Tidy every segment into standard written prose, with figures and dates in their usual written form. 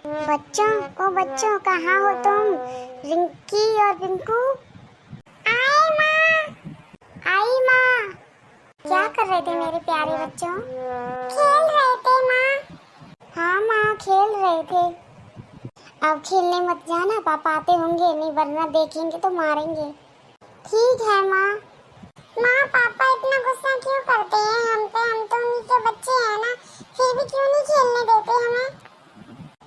बच्चों, ओ बच्चों, कहाँ हो तुम? रिंकी और रिंकू। आई माँ, आई माँ। क्या कर रहे थे मेरे प्यारे बच्चों? खेल रहे थे माँ। हाँ माँ, खेल रहे थे। अब खेलने मत जाना, पापा आते होंगे, नहीं वरना देखेंगे तो मारेंगे। ठीक है माँ। माँ, पापा इतना गुस्सा क्यों करते हैं हम पे? हम तो उन्हीं के बच्चे हैं ना, फिर भी क्यों नहीं खेलने देते हमें?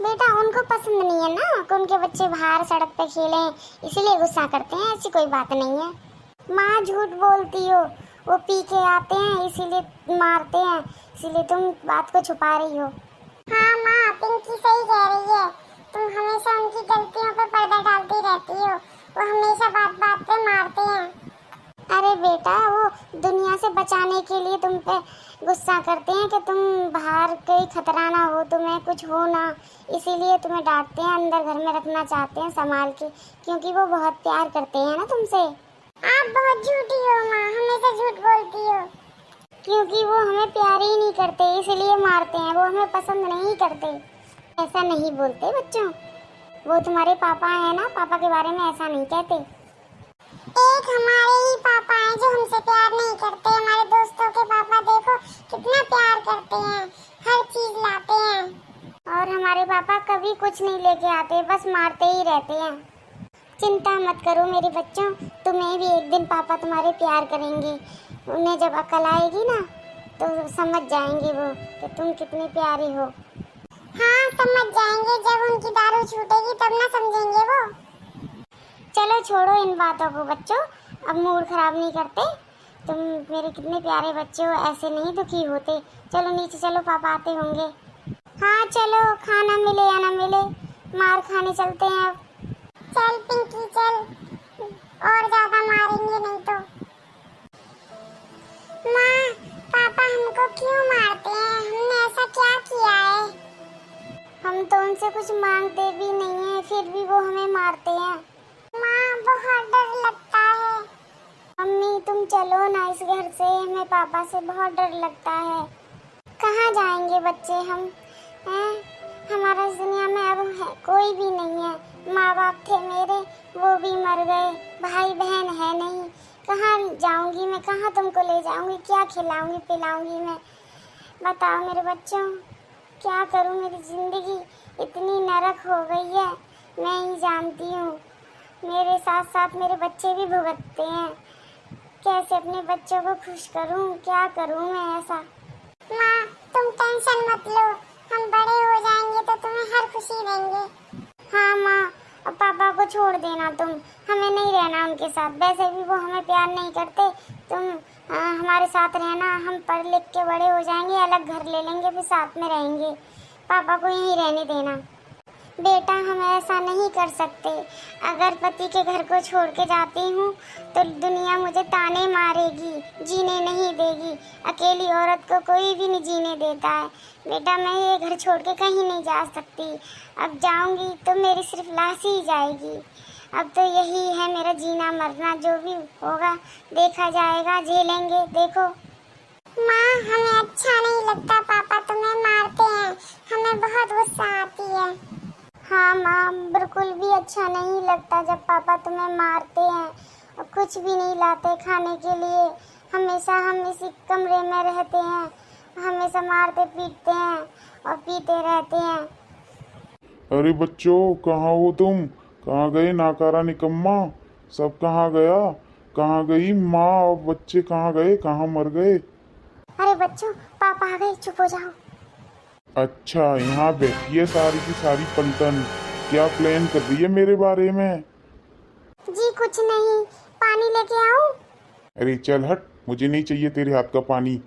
बेटा, उनको पसंद नहीं है ना कि उनके बच्चे बाहर सड़क पे खेलें, इसीलिए गुस्सा करते हैं। ऐसी कोई बात नहीं है। माँ, झूठ बोलती हो। वो पी के आते हैं इसीलिए मारते हैं, इसीलिए तुम बात को छुपा रही हो। हाँ माँ, पिंकी सही कह रही है। तुम हमेशा उनकी गलतियों पर पर्दा डालती रहती हो। वो हमेशा बात बात पे मारते हैं। अरे बेटा, वो दुनिया से बचाने के लिए तुम पे गुस्सा करते हैं कि तुम बाहर कोई खतरा ना हो, तुम्हें कुछ हो ना, इसीलिए तुम्हें डांटते हैं, अंदर घर में रखना चाहते हैं संभाल के, क्योंकि वो बहुत प्यार करते हैं ना तुमसे। आप बहुत झूठी हो माँ, हमेशा झूठ बोलती हो। क्योंकि वो हमें प्यार ही नहीं करते, इसलिए मारते हैं। वो हमें पसंद नहीं करते। ऐसा नहीं बोलते बच्चों, वो तुम्हारे पापा है ना, पापा के बारे में ऐसा नहीं कहते। एक हमारे ही पापा हैं जो हमसे प्यार नहीं करते। हमारे दोस्तों के पापा देखो कितना प्यार करते हैं, हर चीज लाते हैं। और हमारे पापा कभी कुछ नहीं लेके आते, बस मारते ही रहते हैं। चिंता मत करो मेरे बच्चों, तुम्हें भी एक दिन पापा तुम्हारे प्यार करेंगे। उन्हें जब अकल आएगी ना तो समझ जाएंगे वो कि तुम कितने प्यारे हो। हाँ, समझ जाएंगे। जब उनकी दारू छूटेगी तब ना समझेंगे वो। चलो छोड़ो इन बातों को बच्चों, अब मूड खराब नहीं करते। तुम मेरे कितने प्यारे बच्चे हो, ऐसे नहीं दुखी होते। चलो नीचे चलो, पापा आते होंगे। हाँ चलो, खाना मिले या ना मिले, मार खाने चलते हैं अब। चल पिंकी चल, और ज्यादा मारेंगे नहीं तो। माँ, पापा हमको क्यों मारते हैं? हमने ऐसा क्या किया है? हम तो उनसे कुछ मांगते भी नहीं है, फिर भी वो हमें मारते हैं। माँ, बहुत डर लगता है। मम्मी तुम चलो ना इस घर से, हमें पापा से बहुत डर लगता है। कहाँ जाएंगे बच्चे हम हैं? हमारा इस दुनिया में अब कोई भी नहीं है। माँ बाप थे मेरे, वो भी मर गए, भाई बहन है नहीं। कहाँ जाऊंगी मैं, कहाँ तुमको ले जाऊंगी, क्या खिलाऊंगी पिलाऊंगी मैं? बताओ मेरे बच्चों, क्या करूँ? मेरी जिंदगी इतनी नरक हो गई है, मैं ही जानती हूँ। मेरे साथ साथ मेरे बच्चे भी भुगतते हैं। कैसे अपने बच्चों को खुश करूं, क्या करूं मैं ऐसा? माँ, तुम टेंशन मत लो, हम बड़े हो जाएंगे तो तुम्हें हर खुशी देंगे। हाँ माँ, अब पापा को छोड़ देना तुम, हमें नहीं रहना उनके साथ। वैसे भी वो हमें प्यार नहीं करते। तुम हमारे साथ रहना, हम पढ़ लिख के बड़े हो जाएंगे, अलग घर ले लेंगे, फिर साथ में रहेंगे। पापा को यहीं रहने देना। बेटा, हम ऐसा नहीं कर सकते। अगर पति के घर को छोड़ के जाती हूँ तो दुनिया मुझे ताने मारेगी, जीने नहीं देगी। अकेली औरत को कोई भी नहीं जीने देता है। बेटा, मैं ये घर छोड़ के कहीं नहीं जा सकती। अब जाऊँगी तो मेरी सिर्फ लाश ही जाएगी। अब तो यही है मेरा जीना मरना, जो भी होगा देखा जाएगा, झेलेंगे। देखो माँ, हमें अच्छा नहीं लगता पापा तुम्हें मारते हैं, हमें बहुत गुस्सा आती है। हाँ माँ, बिल्कुल भी अच्छा नहीं लगता जब पापा तुम्हें मारते हैं और कुछ भी नहीं लाते खाने के लिए। हमेशा हम इसी कमरे में रहते हैं, हमेशा मारते पीटते हैं और पीते रहते हैं। अरे बच्चों, कहाँ हो तुम? कहाँ गए नाकारा निकम्मा? सब कहाँ गया? कहाँ गई माँ और बच्चे? कहाँ गए? कहाँ मर गए? अरे बच्चों, पापा आ गए, चुप हो जाओ। अच्छा, यहाँ बैठी है सारी की सारी पलटन। क्या प्लान कर रही है मेरे बारे में? जी कुछ नहीं, पानी लेके आऊं? अरे चल हट, मुझे नहीं चाहिए तेरे हाथ का पानी।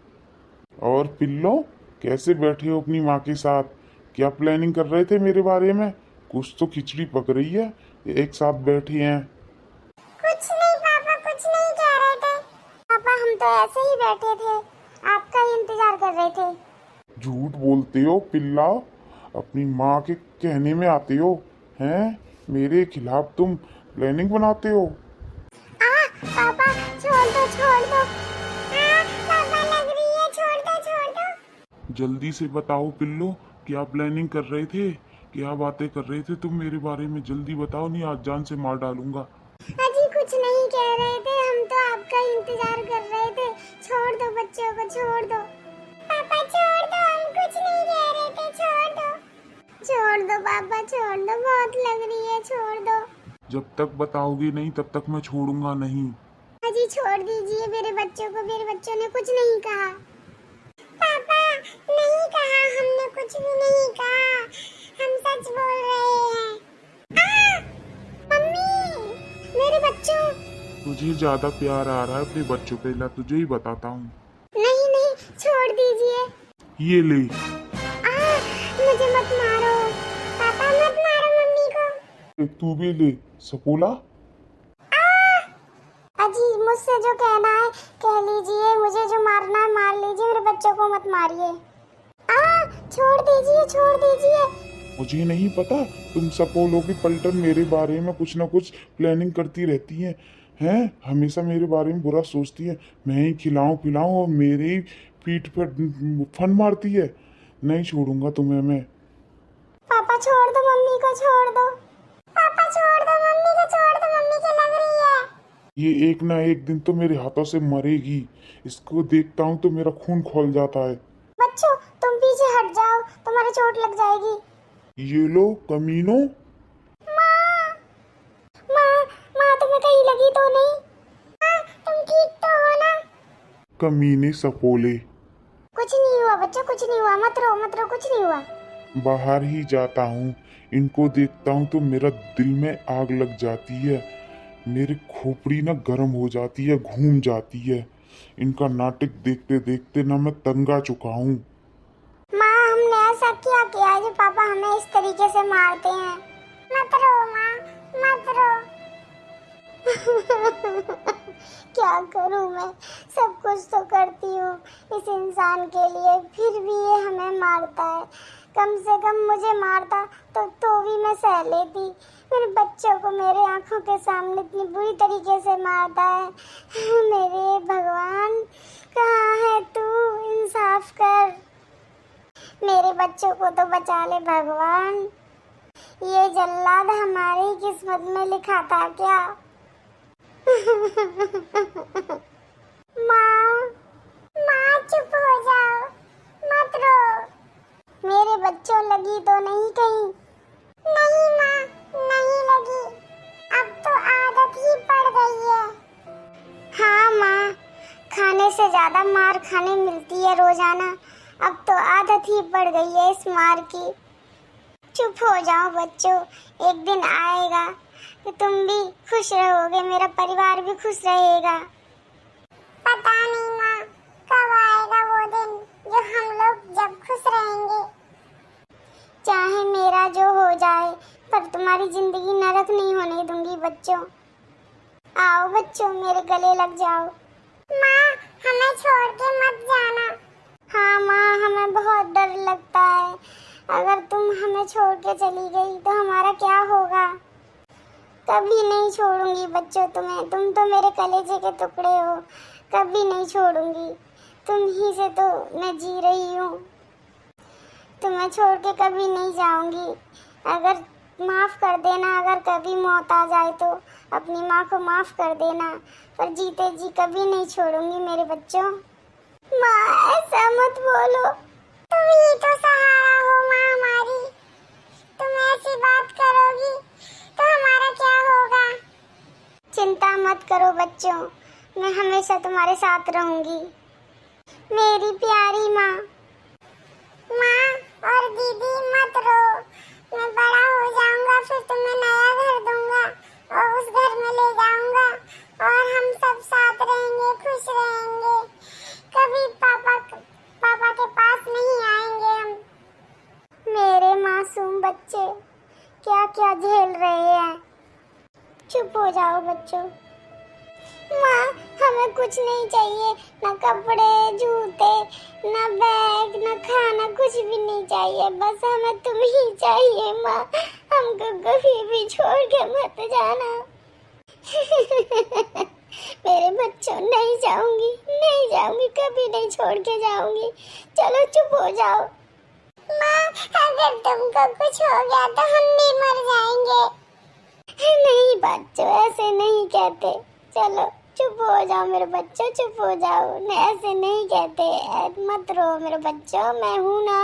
और पिल्लो, कैसे बैठे हो अपनी माँ के साथ? क्या प्लानिंग कर रहे थे मेरे बारे में? कुछ तो खिचड़ी पक रही है, एक साथ बैठे हैं। कुछ नहीं पापा, कुछ नहीं कह रहे थे। पापा, हम तो ऐसे ही बैठे थे, आपका ही इंतजार कर रहे थे। झूठ बोलते हो पिल्ला, अपनी माँ के कहने में आते हो हैं? मेरे खिलाफ तुम प्लानिंग बनाते हो। पापा छोड़ दो, छोड़ दो। पापा लग रही है, छोड़ दो, छोड़ दो। जल्दी से बताओ पिल्लो, क्या प्लानिंग कर रहे थे? क्या बातें कर रहे थे तुम मेरे बारे में? जल्दी बताओ, नहीं आज जान से मार डालूंगा। अजी कुछ नहीं कह रहे थे, हम तो आपका इंतजार कर रहे थे। छोड़ दो बच्चों को, छोड़ दो। पापा छोड़ दो, हम कुछ नहीं कह रहे थे, छोड़ दो। छोड़ दो पापा, छोड़ दो, बहुत लग रही है, छोड़ दो। जब तक बताओगी नहीं तब तक मैं छोड़ूंगा नहीं। अजी छोड़ दीजिए मेरे बच्चों को, मेरे बच्चों ने कुछ नहीं कहा। पापा नहीं कहा, हमने कुछ भी नहीं कहा, हम सच बोल रहे हैं। मम्मी, मेरे बच्चों। तुझे ज्यादा प्यार आ रहा है अपने बच्चों पे, ला तुझे ही बताता हूँ। नहीं नहीं, छोड़ दीजिए। ये ले। मुझे मत मारो पापा, मत मारो मम्मी को। तू भी ले सपोला। अजी मुझसे जो कहना है कह लीजिए, मुझे जो मारना है मार लीजिए, मेरे बच्चों को मत मारिए। छोड़ दीजिए, छोड़ दीजिए। मुझे नहीं पता, तुम सपोलों की पलटन मेरे बारे में कुछ ना कुछ प्लानिंग करती रहती हैं, हमेशा मेरे बारे में बुरा सोचती है। मैं ही खिलाऊं पिलाऊं और मेरे ही पीठ पर फन मारती है। नहीं छोड़ूंगा तुम्हें मैं। पापा छोड़ दो मम्मी को, छोड़ दो। पापा छोड़ दो मम्मी को, छोड़ दो, मम्मी की लग रही है। ये एक ना एक दिन तो मेरे हाथों से मरेगी। इसको देखता हूँ तो मेरा खून खौल जाता है। बच्चों तुम पीछे हट जाओ, तुम्हारे चोट लग जाएगी। ये लो कमीनों। माँ, माँ तुम्हें कहीं लगी तो नहीं? माँ तुम ठीक तो हो ना? कमीने सपोले। कुछ नहीं हुआ बच्चों, कुछ नहीं हुआ, मत रो मत रो, कुछ नहीं हुआ। बाहर ही जाता हूँ, इनको देखता हूँ तो मेरा दिल में आग लग जाती है। मेरी खोपड़ी ना गर्म हो जाती है, घूम जाती है। इनका नाटक देखते देखते ना मैं तंगा चुका हूँ। माँ हमने ऐसा क्या किया है जो पापा हमें इस तरीके से मारते हैं? मत रो माँ, मत रो। क्या करूँ मैं, सब कुछ तो करती हूँ इस इंसान के लिए, फिर भी ये हमें मारता है। कम से कम मुझे मारता तो भी मैं सह लेती। मेरे बच्चों को मेरे आंखों के सामने इतनी बुरी तरीके से मारता है। मेरे भगवान कहाँ है तू, इंसाफ कर। मेरे बच्चों को तो बचा ले भगवान। ये जल्लाद हमारी किस्मत में लिखा था क्या? माँ चुप हो जाओ, मत रो। मेरे बच्चों लगी तो नहीं कहीं? नहीं माँ, नहीं लगी, अब तो आदत ही पड़ गई है। हाँ माँ, खाने से ज्यादा मार खाने मिलती है रोजाना, अब तो आदत ही पड़ गई है इस मार की। चुप हो जाओ बच्चों, एक दिन आएगा कि तुम भी खुश रहोगे, मेरा परिवार भी खुश रहेगा। पता नहीं माँ, कब आएगा वो दिन जो हम लोग जब खुश रहेंगे। चाहे मेरा जो हो जाए, पर तुम्हारी जिंदगी नरक नहीं होने दूंगी बच्चों। आओ बच्चों, मेरे गले लग जाओ। माँ हमें छोड़ के मत जाना। हाँ माँ, हमें बहुत डर लगता है, अगर तुम हमें छोड़ के चली गई तो हमारा क्या होगा। कभी नहीं छोड़ूंगी बच्चों तुम्हें, तुम तो मेरे कलेजे के टुकड़े हो, कभी नहीं छोड़ूंगी। तुम ही से तो मैं जी रही हूँ, तुम्हें छोड़ के कभी नहीं जाऊंगी। अगर माफ़ कर देना, अगर कभी मौत आ जाए तो अपनी माँ को माफ़ कर देना, पर जीते जी कभी नहीं छोड़ूंगी मेरे बच्चों। माँ ऐसा मत बोलो, तुम ही तो सहारा हो माँ हमारी। तुम ऐसी बात करोगी तो हमारा क्या होगा। चिंता मत करो बच्चों, मैं हमेशा तुम्हारे साथ रहूंगी, मेरी प्यारी माँ। माँ और दीदी मत रो, मैं बड़ा हो जाऊंगा फिर तुम्हें नया घर दूंगा और उस घर में ले जाऊंगा और हम सब साथ रहेंगे, खुश रहेंगे। कभी पापा के पास नहीं आएंगे हम। मेरे मासूम बच्चे क्या क्या झेल रहे हैं। चुप हो जाओ बच्चों। माँ हमें कुछ नहीं चाहिए, न कपड़े जूते न बैग न खाना, कुछ भी नहीं चाहिए, बस हमें तुम ही चाहिए माँ। हमको कभी भी छोड़ के मत जाना। मेरे बच्चों, नहीं जाऊंगी, नहीं जाऊंगी, कभी नहीं छोड़ के जाऊंगी। चलो चुप हो जाओ। माँ, अगर तुमको कुछ हो गया तो हम भी मर जाएंगे। नहीं बच्चों, ऐसे नहीं कहते। चलो चुप हो जाओ मेरे बच्चों, चुप हो जाओ। नहीं, ऐसे नहीं कहते। मत रो मेरे बच्चों, मैं हूँ ना।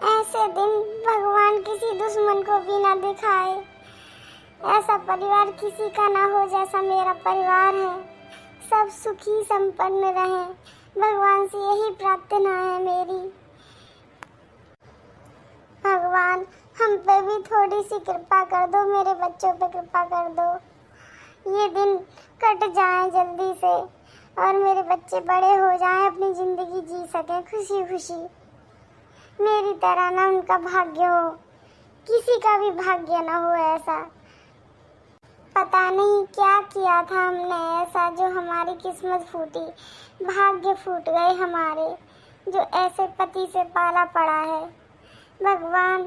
ऐसे दिन भगवान किसी दुश्मन को भी ना दिखाए। ऐसा परिवार किसी का ना हो जैसा मेरा परिवार है। सब सुखी संपन्न रहे, भगवान से यही प्रार्थना है मेरी। भगवान हम पे भी थोड़ी सी कृपा कर दो, मेरे बच्चों पे कृपा कर दो। ये दिन कट जाएं जल्दी से और मेरे बच्चे बड़े हो जाएं, अपनी जिंदगी जी सकें खुशी खुशी। मेरी तरह ना उनका भाग्य हो, किसी का भी भाग्य ना हो ऐसा। पता नहीं क्या किया था हमने ऐसा जो हमारी किस्मत फूटी, भाग्य फूट गए हमारे, जो ऐसे पति से पाला पड़ा है। भगवान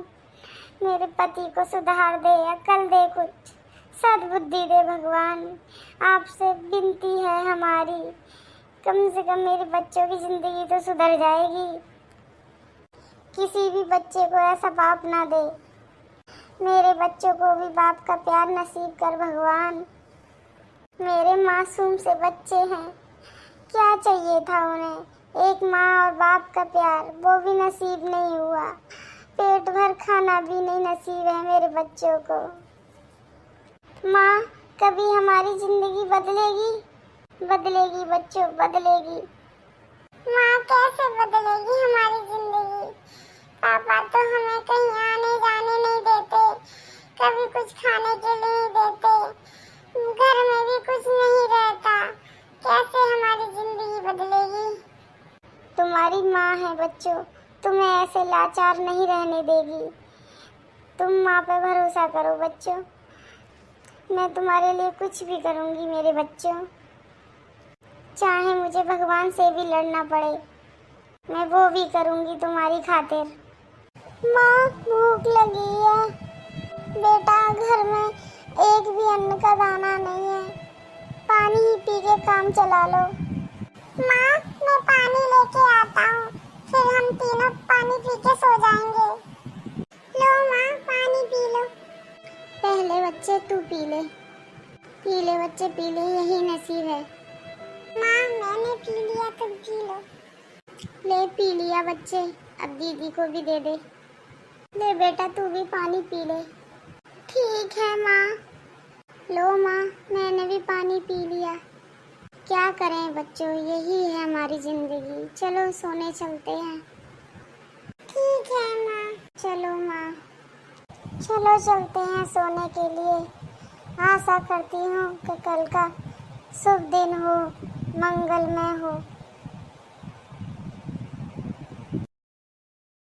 मेरे पति को सुधार दे, अकल दे, कुछ सद्बुद्धि दे। भगवान आपसे विनती है हमारी, कम से कम मेरे बच्चों की जिंदगी तो सुधर जाएगी। किसी भी बच्चे को ऐसा पाप ना दे। मेरे बच्चों को भी बाप का प्यार नसीब कर भगवान। मेरे मासूम से बच्चे हैं, क्या चाहिए था उन्हें? एक माँ और बाप का प्यार, वो भी नसीब नहीं हुआ। पेट भर खाना भी नहीं नसीब है मेरे बच्चों को। माँ, कभी हमारी जिंदगी बदलेगी? बदलेगी बच्चों, बदलेगी। माँ, कैसे बदलेगी हमारी जिंदगी? पापा तो हमें कहीं आने जाने नहीं देते, कभी कुछ खाने के लिए नहीं देते, घर में भी कुछ नहीं रहता। कैसे हमारी जिंदगी बदलेगी? तुम्हारी माँ है बच्चों, तुम्हें ऐसे लाचार नहीं रहने देगी। तुम माँ पे भरोसा करो बच्चों, मैं तुम्हारे लिए कुछ भी करूँगी मेरे बच्चों। चाहे मुझे भगवान से भी लड़ना पड़े, मैं वो भी करूँगी तुम्हारी खातिर। माँ, भूख लगी है। बेटा, घर में एक भी अन्न का दाना नहीं है, पानी ही पी के काम चला लो। माँ, मैं पानी लेके आता हूँ, फिर हम तीनों पानी पी के सो जाएंगे। लो माँ, पानी पी लो। पहले बच्चे तू पी ले, पी ले बच्चे, पी ले, यही नसीब है। माँ, मैंने पी लिया, तुम पी लो। ले, पी लिया बच्चे, अब दीदी को भी दे दे। ले बेटा, तू भी पानी पी ले। ठीक है माँ। लो माँ, मैंने भी पानी पी लिया। क्या करें बच्चों, यही है हमारी जिंदगी। चलो सोने चलते हैं। ठीक है माँ। चलो माँ, चलो चलते हैं सोने के लिए। आशा करती हूँ कि कल का शुभ दिन हो, मंगलमय हो।